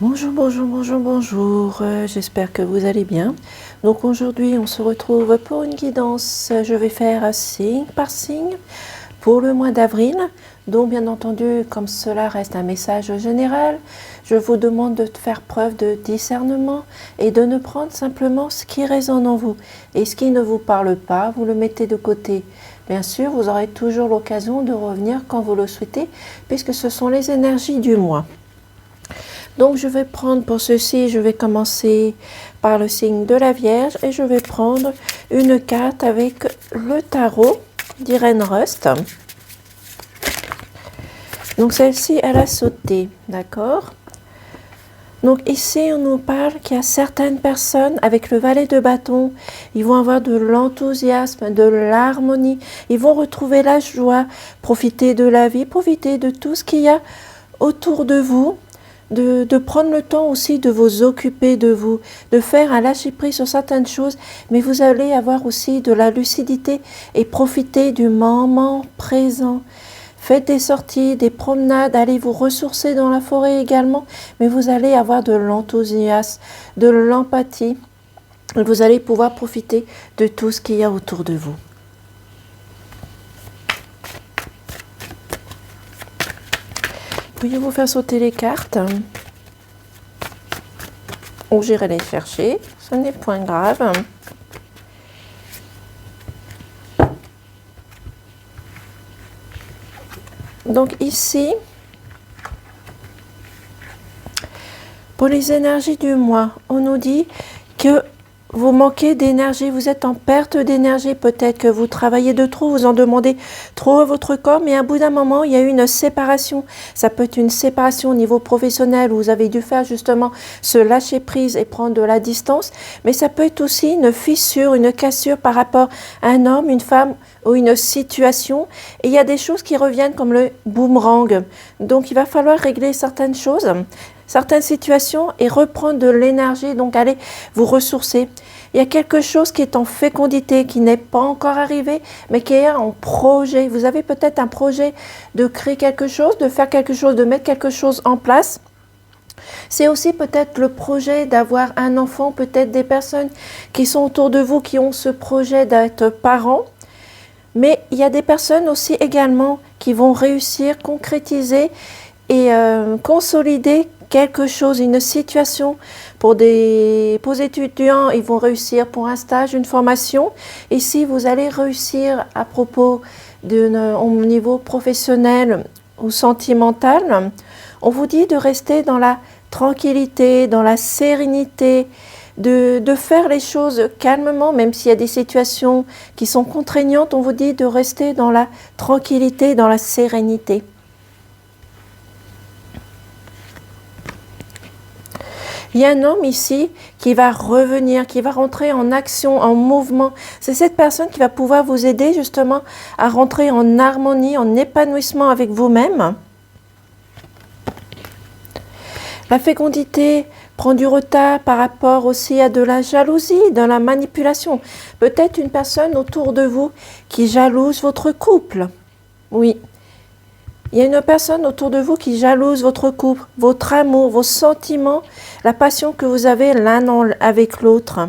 Bonjour, bonjour, bonjour, bonjour. J'espère que vous allez bien. Donc aujourd'hui, on se retrouve pour une guidance. Je vais faire signe par signe pour le mois d'avril. Donc bien entendu, comme cela reste un message général, je vous demande de faire preuve de discernement et de ne prendre simplement ce qui résonne en vous. Et ce qui ne vous parle pas, vous le mettez de côté. Bien sûr, vous aurez toujours l'occasion de revenir quand vous le souhaitez, puisque ce sont les énergies du mois. Donc je vais prendre pour ceci, je vais commencer par le signe de la Vierge et je vais prendre une carte avec le tarot d'Irène Rust. Donc celle-ci, elle a sauté, d'accord? Donc ici, on nous parle qu'il y a certaines personnes avec le valet de bâton, ils vont avoir de l'enthousiasme, de l'harmonie, ils vont retrouver la joie, profiter de la vie, profiter de tout ce qu'il y a autour de vous. De prendre le temps aussi de vous occuper de vous, de faire un lâcher-prise sur certaines choses, mais vous allez avoir aussi de la lucidité et profiter du moment présent. Faites des sorties, des promenades, allez vous ressourcer dans la forêt également, mais vous allez avoir de l'enthousiasme, de l'empathie. Vous allez pouvoir profiter de tout ce qu'il y a autour de vous. Veuillez vous faire sauter les cartes. Ou j'irai les chercher, ce n'est point grave. Donc ici, pour les énergies du mois, on nous dit que vous manquez d'énergie, vous êtes en perte d'énergie, peut-être que vous travaillez de trop, vous en demandez trop à votre corps, mais à bout d'un moment, il y a eu une séparation. Ça peut être une séparation au niveau professionnel où vous avez dû faire justement se lâcher prise et prendre de la distance, mais ça peut être aussi une fissure, une cassure par rapport à un homme, une femme ou une situation. Et il y a des choses qui reviennent comme le boomerang. Donc il va falloir régler certaines choses, certaines situations et reprendre de l'énergie, donc allez vous ressourcer. Il y a quelque chose qui est en fécondité, qui n'est pas encore arrivé, mais qui est en projet. Vous avez peut-être un projet de créer quelque chose, de faire quelque chose, de mettre quelque chose en place. C'est aussi peut-être le projet d'avoir un enfant, peut-être des personnes qui sont autour de vous, qui ont ce projet d'être parents. Mais il y a des personnes aussi également qui vont réussir, concrétiser et consolider quelque chose, une situation. Pour des étudiants, ils vont réussir pour un stage, une formation. Ici, vous allez réussir à propos au niveau professionnel ou sentimental. On vous dit de rester dans la tranquillité, dans la sérénité, de faire les choses calmement, même s'il y a des situations qui sont contraignantes. On vous dit de rester dans la tranquillité, dans la sérénité. Il y a un homme ici qui va revenir, qui va rentrer en action, en mouvement. C'est cette personne qui va pouvoir vous aider justement à rentrer en harmonie, en épanouissement avec vous-même. La fécondité prend du retard par rapport aussi à de la jalousie, de la manipulation. Peut-être une personne autour de vous qui jalouse votre couple. Oui. Il y a une personne autour de vous qui jalouse votre couple, votre amour, vos sentiments, la passion que vous avez l'un avec l'autre.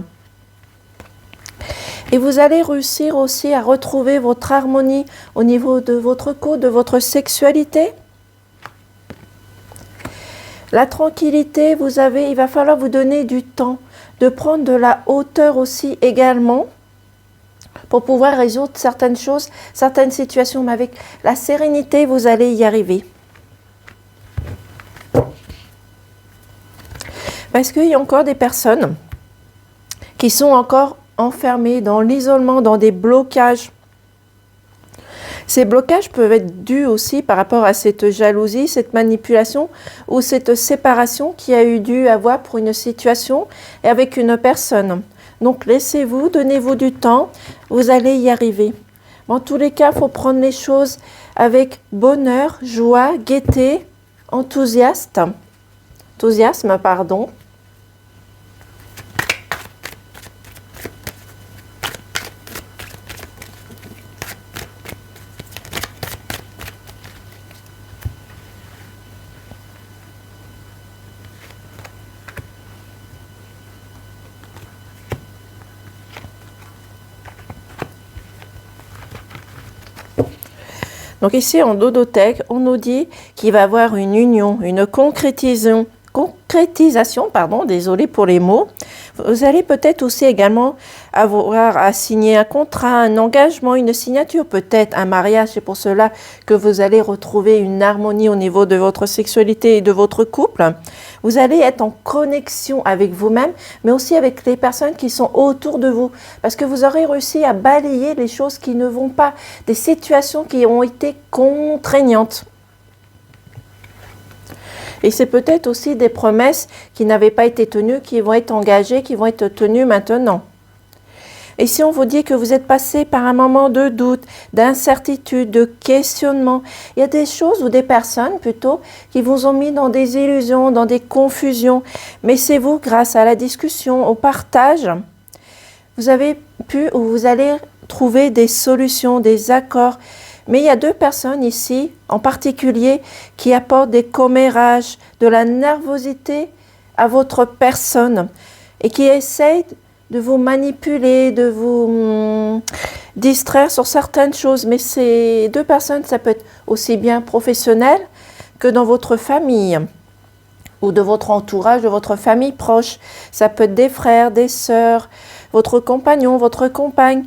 Et vous allez réussir aussi à retrouver votre harmonie au niveau de votre couple, de votre sexualité. La tranquillité, il va falloir vous donner du temps, de prendre de la hauteur aussi également, pour pouvoir résoudre certaines choses, certaines situations. Mais avec la sérénité, vous allez y arriver. Parce qu'il y a encore des personnes qui sont encore enfermées dans l'isolement, dans des blocages. Ces blocages peuvent être dus aussi par rapport à cette jalousie, cette manipulation ou cette séparation qui a eu dû avoir pour une situation et avec une personne. Donc laissez-vous, donnez-vous du temps, vous allez y arriver. En tous les cas, il faut prendre les choses avec bonheur, joie, gaieté, enthousiasme. Donc ici en dodothèque, on nous dit qu'il va y avoir une union, une concrétisation, désolé pour les mots. Vous allez peut-être aussi également avoir à signer un contrat, un engagement, une signature, peut-être un mariage. C'est pour cela que vous allez retrouver une harmonie au niveau de votre sexualité et de votre couple. Vous allez être en connexion avec vous-même, mais aussi avec les personnes qui sont autour de vous. Parce que vous aurez réussi à balayer les choses qui ne vont pas, des situations qui ont été contraignantes. Et c'est peut-être aussi des promesses qui n'avaient pas été tenues, qui vont être engagées, qui vont être tenues maintenant. Et si on vous dit que vous êtes passé par un moment de doute, d'incertitude, de questionnement, il y a des choses ou des personnes plutôt qui vous ont mis dans des illusions, dans des confusions. Mais c'est vous, grâce à la discussion, au partage, vous avez pu ou vous allez trouver des solutions, des accords. Mais il y a deux personnes ici, en particulier, qui apportent des commérages, de la nervosité à votre personne et qui essayent de vous manipuler, de vous distraire sur certaines choses. Mais ces deux personnes, ça peut être aussi bien professionnel que dans votre famille ou de votre entourage, de votre famille proche. Ça peut être des frères, des sœurs, votre compagnon, votre compagne.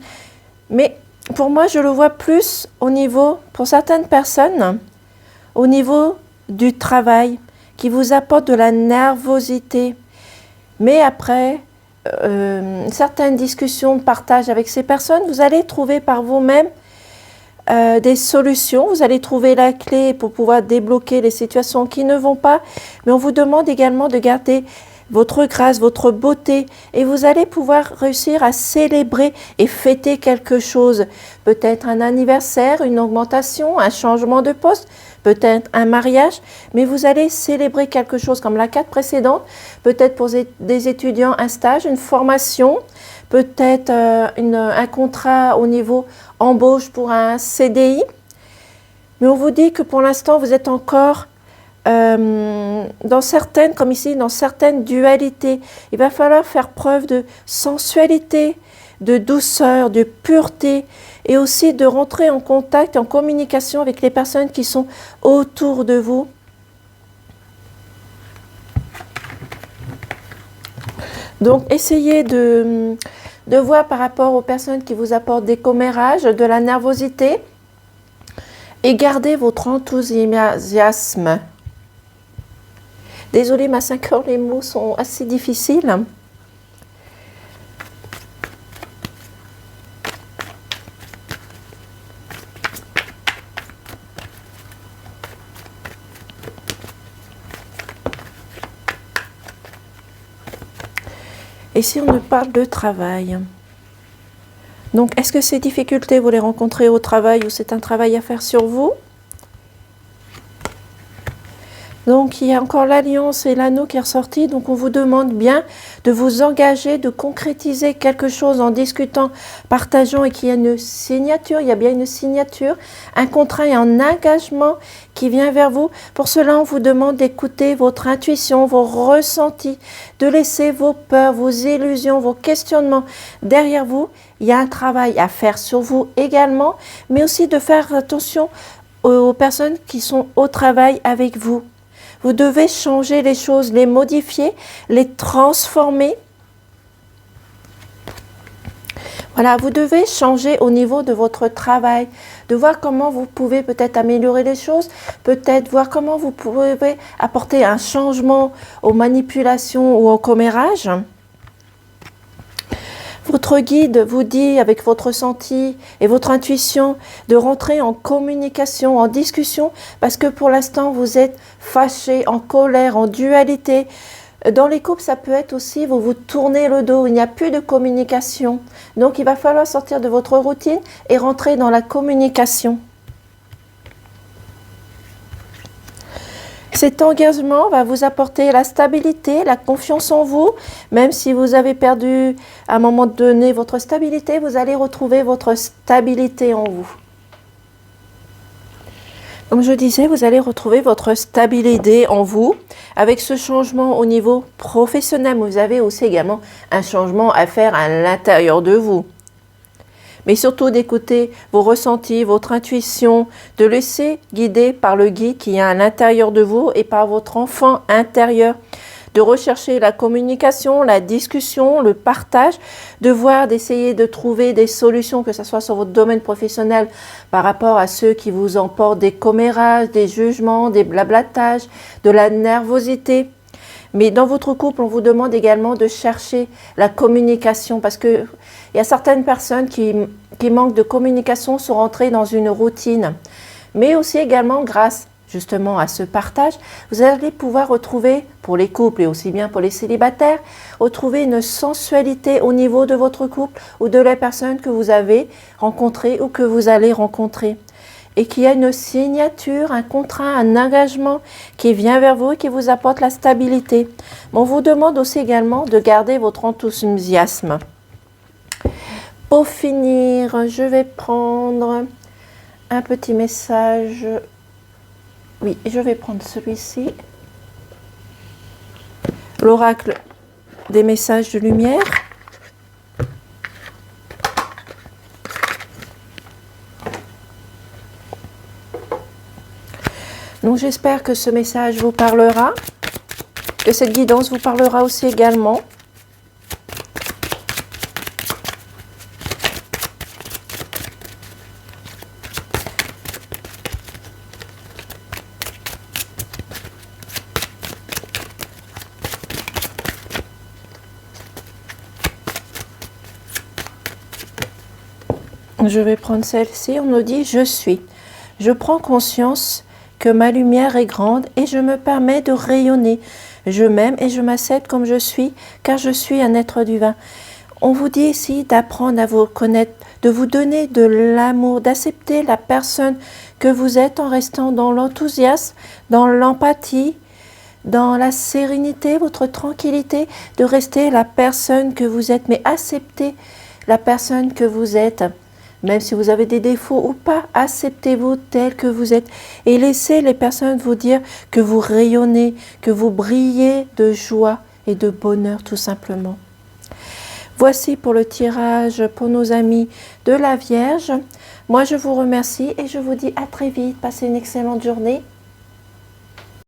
Mais pour moi, je le vois plus au niveau, pour certaines personnes, au niveau du travail, qui vous apporte de la nervosité. Mais après, certaines discussions, partage avec ces personnes, vous allez trouver par vous-même des solutions. Vous allez trouver la clé pour pouvoir débloquer les situations qui ne vont pas. Mais on vous demande également de garder votre grâce, votre beauté, et vous allez pouvoir réussir à célébrer et fêter quelque chose. Peut-être un anniversaire, une augmentation, un changement de poste, peut-être un mariage, mais vous allez célébrer quelque chose comme la carte précédente, peut-être pour des étudiants un stage, une formation, peut-être un contrat au niveau embauche pour un CDI. Mais on vous dit que pour l'instant, vous êtes encore dans certaines, comme ici, dans certaines dualités. Il va falloir faire preuve de sensualité, de douceur, de pureté, et aussi de rentrer en contact, en communication avec les personnes qui sont autour de vous. Donc, essayez de voir par rapport aux personnes qui vous apportent des commérages, de la nervosité, et gardez votre enthousiasme. Désolée, ma 5 heures, les mots sont assez difficiles. Et si on parle de travail? Donc, est-ce que ces difficultés, vous les rencontrez au travail ou c'est un travail à faire sur vous? Donc, il y a encore l'alliance et l'anneau qui est ressorti. Donc, on vous demande bien de vous engager, de concrétiser quelque chose en discutant, partageant et qu'il y a une signature. Il y a bien une signature, un contrat et un engagement qui vient vers vous. Pour cela, on vous demande d'écouter votre intuition, vos ressentis, de laisser vos peurs, vos illusions, vos questionnements derrière vous. Il y a un travail à faire sur vous également, mais aussi de faire attention aux personnes qui sont au travail avec vous. Vous devez changer les choses, les modifier, les transformer. Voilà, vous devez changer au niveau de votre travail, de voir comment vous pouvez peut-être améliorer les choses, peut-être voir comment vous pouvez apporter un changement aux manipulations ou au commérage. Votre guide vous dit, avec votre ressenti et votre intuition, de rentrer en communication, en discussion, parce que pour l'instant, vous êtes fâché, en colère, en dualité. Dans les couples, ça peut être aussi, vous vous tournez le dos, il n'y a plus de communication. Donc, il va falloir sortir de votre routine et rentrer dans la communication. Cet engagement va vous apporter la stabilité, la confiance en vous. Même si vous avez perdu à un moment donné votre stabilité, vous allez retrouver votre stabilité en vous. Comme je disais, vous allez retrouver votre stabilité en vous. Avec ce changement au niveau professionnel, vous avez aussi également un changement à faire à l'intérieur de vous. Mais surtout d'écouter vos ressentis, votre intuition, de laisser guider par le guide qui est à l'intérieur de vous et par votre enfant intérieur. De rechercher la communication, la discussion, le partage, de voir, d'essayer de trouver des solutions, que ce soit sur votre domaine professionnel par rapport à ceux qui vous emportent des commérages, des jugements, des blablatages, de la nervosité. Mais dans votre couple, on vous demande également de chercher la communication parce que il y a certaines personnes qui manquent de communication, sont rentrées dans une routine. Mais aussi également grâce justement à ce partage, vous allez pouvoir retrouver, pour les couples et aussi bien pour les célibataires, retrouver une sensualité au niveau de votre couple ou de la personne que vous avez rencontrée ou que vous allez rencontrer. Et qu'il y a une signature, un contrat, un engagement qui vient vers vous et qui vous apporte la stabilité. Mais on vous demande aussi également de garder votre enthousiasme. Pour finir, je vais prendre un petit message. Oui, je vais prendre celui-ci. L'oracle des messages de lumière. Donc j'espère que ce message vous parlera, que cette guidance vous parlera aussi également. Je vais prendre celle-ci. On nous dit « Je suis ». Je prends conscience que ma lumière est grande et je me permets de rayonner. Je m'aime et je m'accepte comme je suis, car je suis un être divin. On vous dit ici d'apprendre à vous connaître, de vous donner de l'amour, d'accepter la personne que vous êtes en restant dans l'enthousiasme, dans l'empathie, dans la sérénité, votre tranquillité, de rester la personne que vous êtes, mais accepter la personne que vous êtes. Même si vous avez des défauts ou pas, acceptez-vous tel que vous êtes et laissez les personnes vous dire que vous rayonnez, que vous brillez de joie et de bonheur tout simplement. Voici pour le tirage pour nos amis de la Vierge. Moi je vous remercie et je vous dis à très vite. Passez une excellente journée.